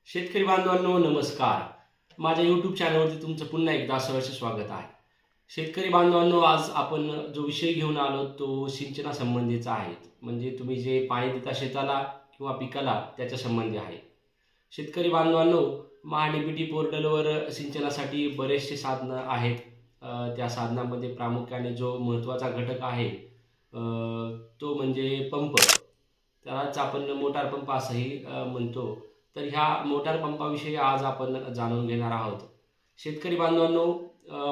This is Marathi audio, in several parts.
शेतकरी बांधवांनो नमस्कार। माझ्या YouTube चॅनलवरती तुमचं पुन्हा एकदा सहर्ष स्वागत आहे। शेतकरी बांधवांनो, आज आपण जो विषय घेऊन आलो तो सिंचनासंबंधीचा आहे। म्हणजे तुम्ही जे पाणी देता शेताला किंवा पिकाला त्याच्या संबंधी आहे। शेतकरी बांधवांनो, महाडीबीटी पोर्टलवर सिंचनासाठी बरेचसे साधनं आहेत। त्या साधनांमध्ये प्रामुख्याने जो महत्त्वाचा घटक आहे तो म्हणजे पंप। त्यालाच आपण मोटार पंप असंही म्हणतो। तर ह्या मोटार पंपाविषयी आज आपण जाणून घेणार आहोत। शेतकरी बांधवांनो,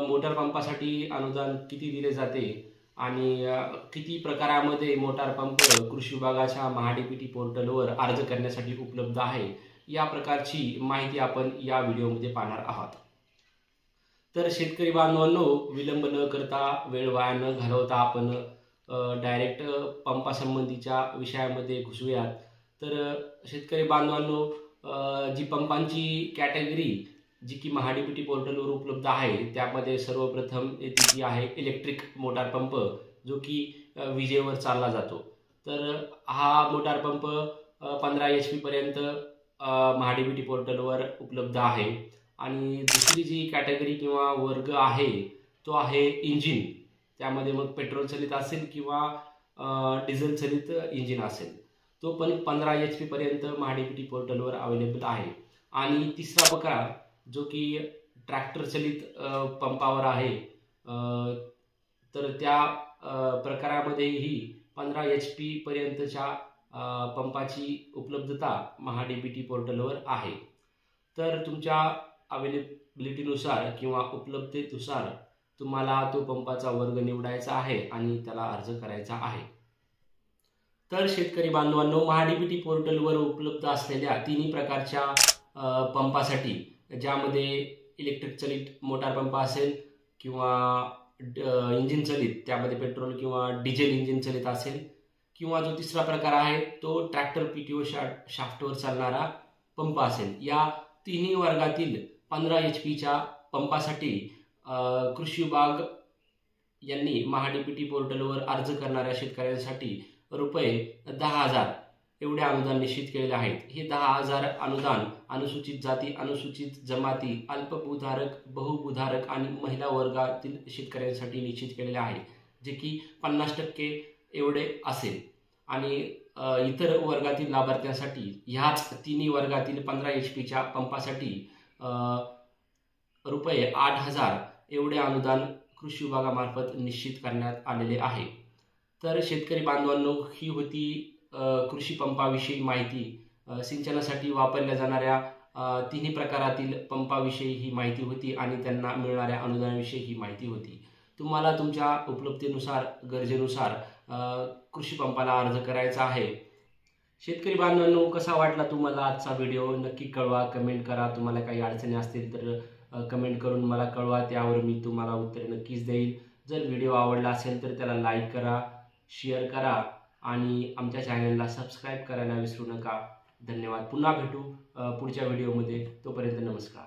मोटार पंपासाठी अनुदान किती दिले जाते आणि किती प्रकारामध्ये मोटार पंप कृषी विभागाच्या महाडीबीटी पोर्टलवर अर्ज करण्यासाठी उपलब्ध आहे, या प्रकारची माहिती आपण या व्हिडिओमध्ये पाहणार आहोत। तर शेतकरी बांधवांनो, विलंब न करता, वेळ वाया न घालवता आपण डायरेक्ट पंपासंबंधीच्या विषयामध्ये घुसूयात। तर शेतकरी बांधवांनो, जी पंपांची कॅटेगरी जी की महाडीबीटी पोर्टलवर उपलब्ध आहे त्यामध्ये सर्वप्रथम ती आहे इलेक्ट्रिक मोटार पंप, जो की विजेवर चालला जातो। तर हा मोटार पंप 15 HP पर्यंत महाडीबीटी पोर्टलवर उपलब्ध आहे। आणि दुसरी जी कॅटेगरी किंवा वर्ग आहे तो आहे इंजिन। त्यामध्ये मग पेट्रोल चालित असेल किंवा डिझेल चालित इंजिन असेल, तो पण 15 HP पर्यंत महाडीबीटी पोर्टलवर अवेलेबल आहे। आणि तिसरा प्रकार जो की ट्रॅक्टर चालित पंपावर आहे, तर त्या प्रकारामध्येही 15 HP पर्यंतच्या पंपाची उपलब्धता महाडीबीटी पोर्टलवर आहे। तर तुमच्या अवेलेबिलिटीनुसार किंवा उपलब्धतेनुसार तुम्हाला तो पंपाचा वर्ग निवडायचा आहे आणि त्याला अर्ज करायचा आहे। तर शेतकरी बांधवांनो, महाडीबीटी पोर्टलवर उपलब्ध असलेल्या तिन्ही प्रकारच्या पंपासाठी, ज्यामध्ये इलेक्ट्रिक चालित मोटार पंप असेल किंवा इंजिन चालित, त्यामध्ये पेट्रोल किंवा डिझेल इंजिन चालित असेल, किंवा जो तिसरा प्रकार आहे तो ट्रॅक्टर PTO शाफ्टवर चालणारा पंप असेल, या तिन्ही वर्गातील 15 HPच्या पंपासाठी कृषी विभाग यांनी महाडीबीटी पोर्टलवर अर्ज करणाऱ्या शेतकऱ्यांसाठी रुपये 10,000 एवढे अनुदान निश्चित केलेले आहेत। हे 10,000 अनुदान अनुसूचित जाती, अनुसूचित जमाती, अल्पभूधारक, बहुभूधारक आणि महिला वर्गातील शेतकऱ्यांसाठी निश्चित केलेले आहे, जे की 50% एवढे असेल। आणि इतर वर्गातील लाभार्थ्यांसाठी ह्याच तिन्ही वर्गातील 15 HPच्या पंपासाठी रुपये 8,000 एवढे अनुदान कृषी विभागामार्फत निश्चित करण्यात आलेले आहे। तर शेतकरी बांधवांनो, ही होती कृषी पंपाविषयी माहिती। सिंचनासाठी वापरल्या जाणाऱ्या तिन्ही प्रकारातील पंपाविषयी ही माहिती होती आणि त्यांना मिळणाऱ्या अनुदानाविषयी ही माहिती होती। तुम्हाला तुमच्या उपलब्धतेनुसार, गरजेनुसार कृषी पंपाला अर्ज करायचा आहे। शेतकरी बांधवांनो, कसा वाटला तुम्हाला आजचा व्हिडिओ नक्की कळवा, कमेंट करा। तुम्हाला काही अडचणी असतील तर कमेंट करून मला कळवा, त्यावर मी तुम्हाला उत्तर नक्कीच देईल। जर व्हिडिओ आवडला असेल तर त्याला लाईक करा, शेअर करा आणि आमच्या चॅनलला सबस्क्राईब करायला विसरू नका। धन्यवाद। पुन्हा भेटू पुढच्या व्हिडिओमध्ये। तोपर्यंत नमस्कार।